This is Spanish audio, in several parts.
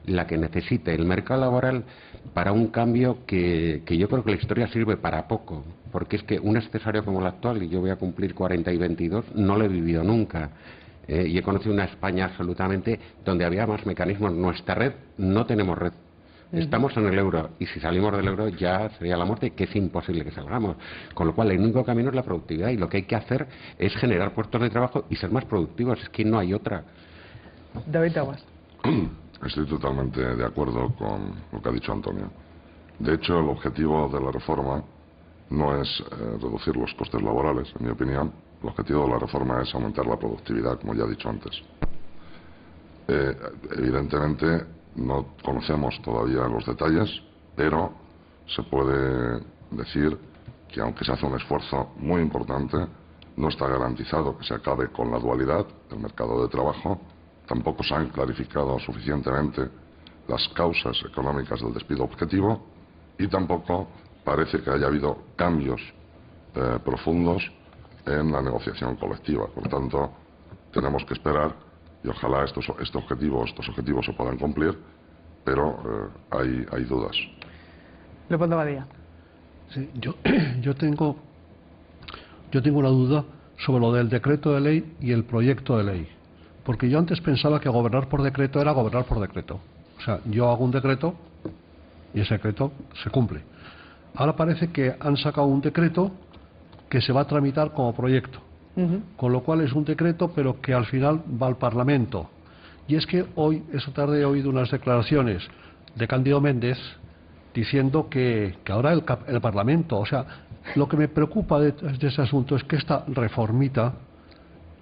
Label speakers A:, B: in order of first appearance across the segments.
A: la que necesite el mercado laboral para un cambio que yo creo que la historia sirve para poco, porque es que un escesario como el actual, y yo voy a cumplir 40 y 22, no lo he vivido nunca. Y he conocido una España absolutamente donde había más mecanismos. Nuestra red, no tenemos red. Estamos en el euro, y si salimos del euro ya sería la muerte, que es imposible que salgamos. Con lo cual, el único camino es la productividad, y lo que hay que hacer es generar puestos de trabajo y ser más productivos. Es que no hay otra.
B: David Aguas.
C: Estoy totalmente de acuerdo con lo que ha dicho Antonio. De hecho, el objetivo de la reforma no es reducir los costes laborales, en mi opinión. El objetivo de la reforma es aumentar la productividad, como ya he dicho antes. Evidentemente, no conocemos todavía los detalles, pero se puede decir que aunque se hace un esfuerzo muy importante, no está garantizado que se acabe con la dualidad del mercado de trabajo. Tampoco se han clarificado suficientemente las causas económicas del despido objetivo, y tampoco parece que haya habido cambios profundos en la negociación colectiva. Por tanto, tenemos que esperar, y ojalá estos objetivos se puedan cumplir, pero hay dudas.
B: Leopoldo Badía.
D: Sí, yo tengo una duda sobre lo del decreto de ley y el proyecto de ley. Porque yo antes pensaba que gobernar por decreto era gobernar por decreto. O sea, yo hago un decreto y ese decreto se cumple. Ahora parece que han sacado un decreto que se va a tramitar como proyecto. Con lo cual es un decreto, pero que al final va al Parlamento. Y es que esta tarde he oído unas declaraciones de Cándido Méndez diciendo que ahora el Parlamento, o sea, lo que me preocupa de ese asunto es que esta reformita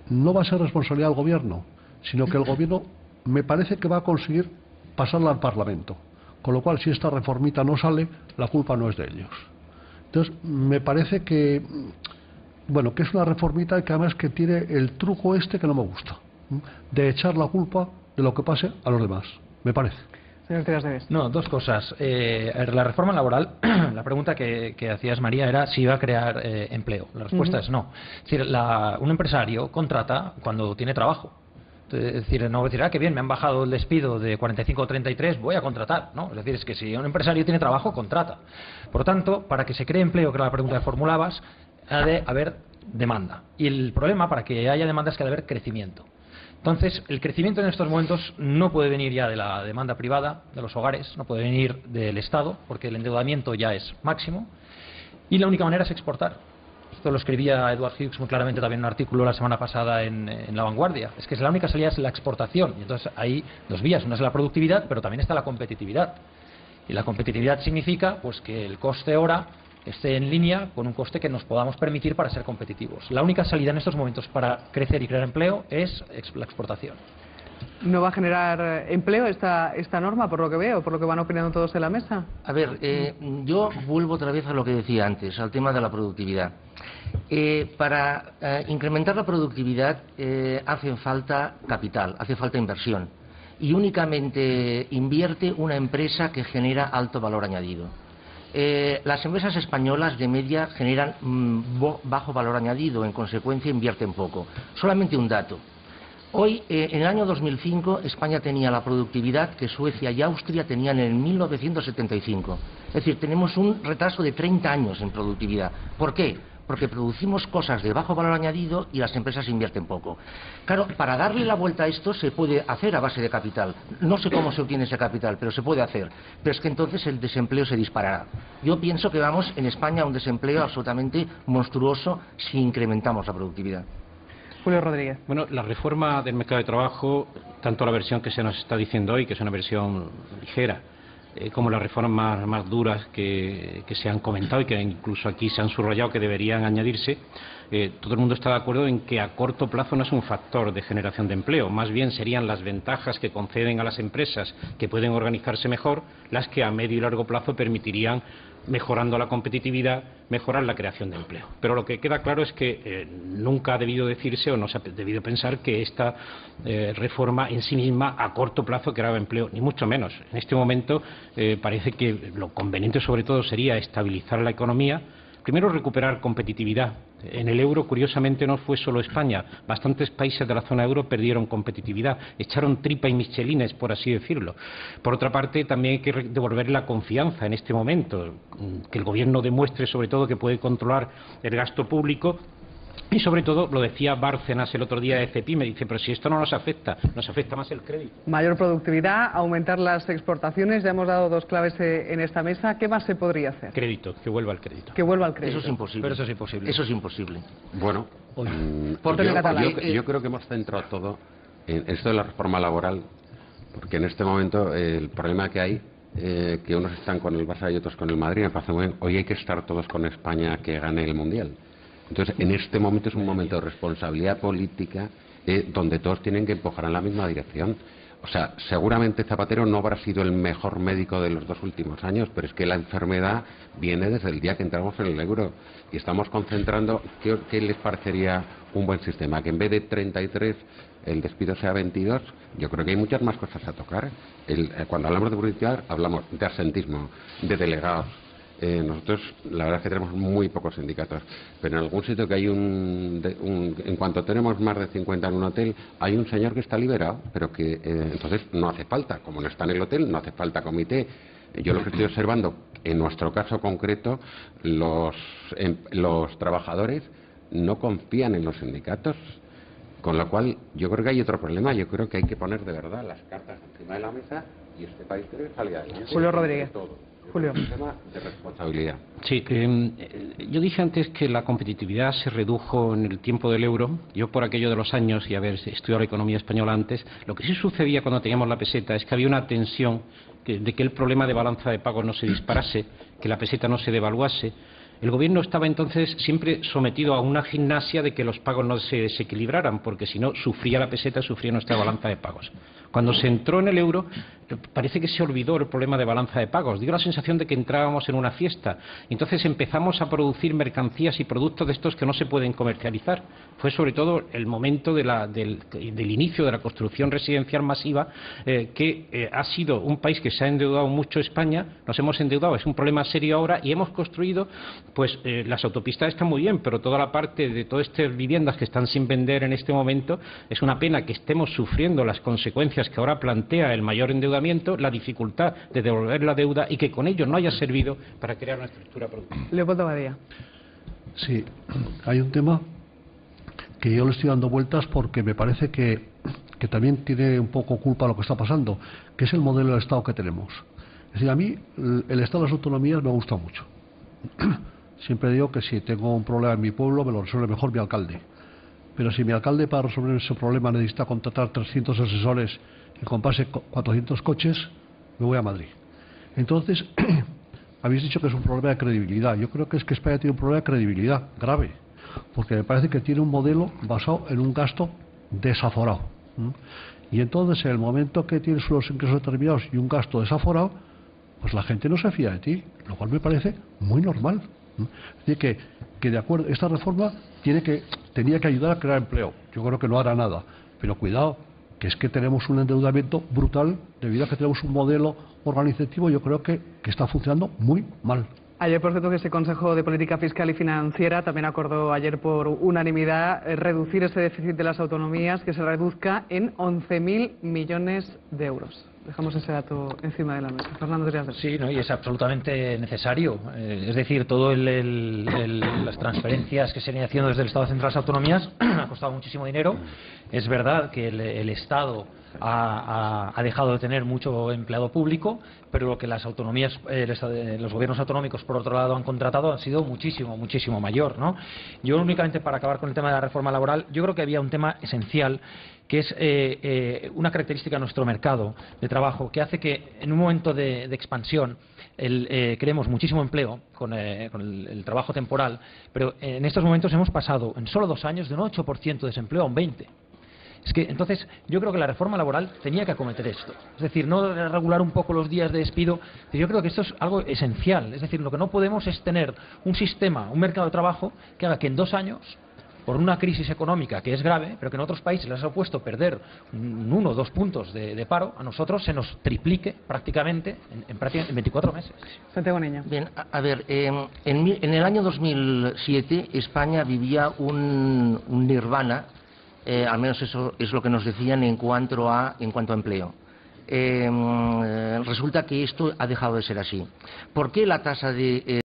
D: no va a ser responsabilidad del Gobierno, sino que el Gobierno me parece que va a conseguir pasarla al Parlamento. Con lo cual, si esta reformita no sale, la culpa no es de ellos. Entonces, me parece que, bueno, que es una reformita que además que tiene el truco este que no me gusta, de echar la culpa de lo que pase a los demás, me parece.
B: Señor Trias de Bes.
E: No, dos cosas. La reforma laboral, la pregunta que hacías, María, era si iba a crear empleo. La respuesta es no. Es decir, un empresario contrata cuando tiene trabajo. Es decir, no va a decir, qué bien, me han bajado el despido de 45 o 33, voy a contratar. No, es decir, es que si un empresario tiene trabajo, contrata. Por lo tanto, para que se cree empleo, que era la pregunta que formulabas, ha de haber demanda. Y el problema, para que haya demanda, es que ha de haber crecimiento. Entonces, el crecimiento en estos momentos no puede venir ya de la demanda privada, de los hogares, no puede venir del Estado, porque el endeudamiento ya es máximo, y la única manera es exportar. Esto lo escribía Edward Hughes muy claramente también en un artículo la semana pasada en La Vanguardia. Es que la única salida es la exportación. Y entonces hay dos vías. Una es la productividad, pero también está la competitividad. Y la competitividad significa pues que el coste hora esté en línea con un coste que nos podamos permitir para ser competitivos. La única salida en estos momentos para crecer y crear empleo es la exportación.
B: ¿No va a generar empleo esta norma, por lo que veo, por lo que van opinando todos en la mesa?
F: A ver, yo vuelvo otra vez a lo que decía antes, al tema de la productividad. Para incrementar la productividad hace falta capital, hace falta inversión. Y únicamente invierte una empresa que genera alto valor añadido. Las empresas españolas de media generan bajo valor añadido, en consecuencia invierten poco. Solamente un dato. Hoy, en el año 2005, España tenía la productividad que Suecia y Austria tenían en 1975. Es decir, tenemos un retraso de 30 años en productividad. ¿Por qué? Porque producimos cosas de bajo valor añadido y las empresas invierten poco. Claro, para darle la vuelta a esto se puede hacer a base de capital. No sé cómo se obtiene ese capital, pero se puede hacer. Pero es que entonces el desempleo se disparará. Yo pienso que vamos en España a un desempleo absolutamente monstruoso si incrementamos la productividad.
B: Julio Rodríguez.
G: Bueno, la reforma del mercado de trabajo, tanto la versión que se nos está diciendo hoy, que es una versión ligera, como las reformas más duras que se han comentado y que incluso aquí se han subrayado que deberían añadirse, todo el mundo está de acuerdo en que a corto plazo no es un factor de generación de empleo, más bien serían las ventajas que conceden a las empresas que pueden organizarse mejor las que a medio y largo plazo permitirían, mejorando la competitividad, mejorar la creación de empleo. Pero lo que queda claro es que nunca ha debido decirse o no se ha debido pensar que esta reforma en sí misma a corto plazo creaba empleo, ni mucho menos. En este momento parece que lo conveniente sobre todo sería estabilizar la economía, primero, recuperar competitividad. En el euro, curiosamente, no fue solo España. Bastantes países de la zona euro perdieron competitividad, echaron tripa y michelines, por así decirlo. Por otra parte, también hay que devolver la confianza en este momento, que el Gobierno demuestre, sobre todo, que puede controlar el gasto público. Y sobre todo, lo decía Bárcenas el otro día de CEPI, me dice, pero si esto no nos afecta más el crédito.
B: Mayor productividad, aumentar las exportaciones, ya hemos dado dos claves en esta mesa. ¿Qué más se podría hacer?
G: Crédito, que vuelva el crédito.
B: Que vuelva el crédito.
F: Eso es imposible.
E: Pero eso es imposible.
F: Eso es imposible.
A: Bueno, yo creo que hemos centrado todo en esto de la reforma laboral, porque en este momento el problema que hay, que unos están con el Barça y otros con el Madrid, me parece muy bien. Hoy hay que estar todos con España que gane el Mundial. Entonces, en este momento es un momento de responsabilidad política donde todos tienen que empujar en la misma dirección. O sea, seguramente Zapatero no habrá sido el mejor médico de los 2 últimos años, pero es que la enfermedad viene desde el día que entramos en el euro y estamos concentrando. ¿Qué les parecería un buen sistema? Que en vez de 33 el despido sea 22. Yo creo que hay muchas más cosas a tocar. Cuando hablamos de productividad hablamos de absentismo, de delegados. Nosotros la verdad es que tenemos muy pocos sindicatos, pero en algún sitio que hay en cuanto tenemos más de 50 en un hotel, hay un señor que está liberado, pero que entonces no hace falta, como no está en el hotel, no hace falta comité. Yo lo que estoy observando, en nuestro caso concreto, los trabajadores no confían en los sindicatos, con lo cual yo creo que hay otro problema. Yo creo que hay que poner de verdad las cartas encima de la mesa y este país tiene que salir adelante.
B: Julio Rodríguez. Julio.
A: Es un tema de responsabilidad.
G: Sí, yo dije antes que la competitividad se redujo en el tiempo del euro. Yo, por aquello de los años, y haber estudiado la economía española antes, lo que sí sucedía cuando teníamos la peseta es que había una tensión de que el problema de balanza de pagos no se disparase, que la peseta no se devaluase. El Gobierno estaba entonces siempre sometido a una gimnasia de que los pagos no se desequilibraran, porque si no, sufría la peseta, sufría nuestra balanza de pagos. Cuando se entró en el euro, parece que se olvidó el problema de balanza de pagos. Dio la sensación de que entrábamos en una fiesta. Entonces empezamos a producir mercancías y productos de estos que no se pueden comercializar. Fue sobre todo el momento del inicio de la construcción residencial masiva, que ha sido un país que se ha endeudado mucho. España, nos hemos endeudado, es un problema serio ahora, y hemos construido, pues las autopistas están muy bien, pero toda la parte de todas estas viviendas que están sin vender en este momento, es una pena que estemos sufriendo las consecuencias que ahora plantea el mayor endeudamiento, la dificultad de devolver la deuda y que con ello no haya servido para crear una estructura productiva.
B: Leopoldo Badía. Sí,
D: hay un tema que yo le estoy dando vueltas porque me parece que también tiene un poco culpa lo que está pasando, que es el modelo de Estado que tenemos. Es decir, a mí el Estado de las autonomías me gusta mucho. Siempre digo que si tengo un problema en mi pueblo me lo resuelve mejor mi alcalde. Pero si mi alcalde para resolver ese problema necesita contratar 300 asesores y comprarse 400 coches, me voy a Madrid. Entonces, habéis dicho que es un problema de credibilidad. Yo creo que es que España tiene un problema de credibilidad grave, porque me parece que tiene un modelo basado en un gasto desaforado. Y entonces, en el momento que tienes unos ingresos determinados y un gasto desaforado, pues la gente no se fía de ti, lo cual me parece muy normal. Es decir, que de acuerdo, esta reforma tenía que ayudar a crear empleo. Yo creo que no hará nada, pero cuidado, que es que tenemos un endeudamiento brutal debido a que tenemos un modelo organizativo, yo creo que está funcionando muy mal.
B: Ayer, por cierto, que ese Consejo de Política Fiscal y Financiera también acordó ayer por unanimidad reducir ese déficit de las autonomías, que se reduzca en 11.000 millones de euros. Dejamos ese dato encima de la mesa. Fernando Trias.
E: Sí, ¿no? Y es absolutamente necesario. Es decir, todo las transferencias que se han ido haciendo desde el Estado Central a las autonomías ha costado muchísimo dinero. Es verdad que el Estado ha dejado de tener mucho empleado público, pero lo que las autonomías, los gobiernos autonómicos, por otro lado, han contratado ha sido muchísimo mayor, ¿no? Yo, únicamente para acabar con el tema de la reforma laboral, yo creo que había un tema esencial, que es una característica de nuestro mercado de trabajo, que hace que en un momento de expansión creemos muchísimo empleo con el trabajo temporal, pero en estos momentos hemos pasado en solo 2 años de un 8% de desempleo a un 20%. Es que entonces yo creo que la reforma laboral tenía que acometer esto. Es decir, no regular un poco los días de despido. Yo creo que esto es algo esencial. Es decir, lo que no podemos es tener un sistema, un mercado de trabajo que haga que en 2 años por una crisis económica que es grave, pero que en otros países les ha supuesto perder 1 o 2 puntos de paro, a nosotros se nos triplique prácticamente en 24 meses.
B: Santiago Niño.
F: Bien, a ver, en el año 2007 España vivía un nirvana, al menos eso es lo que nos decían en cuanto a empleo. Resulta que esto ha dejado de ser así. ¿Por qué la tasa de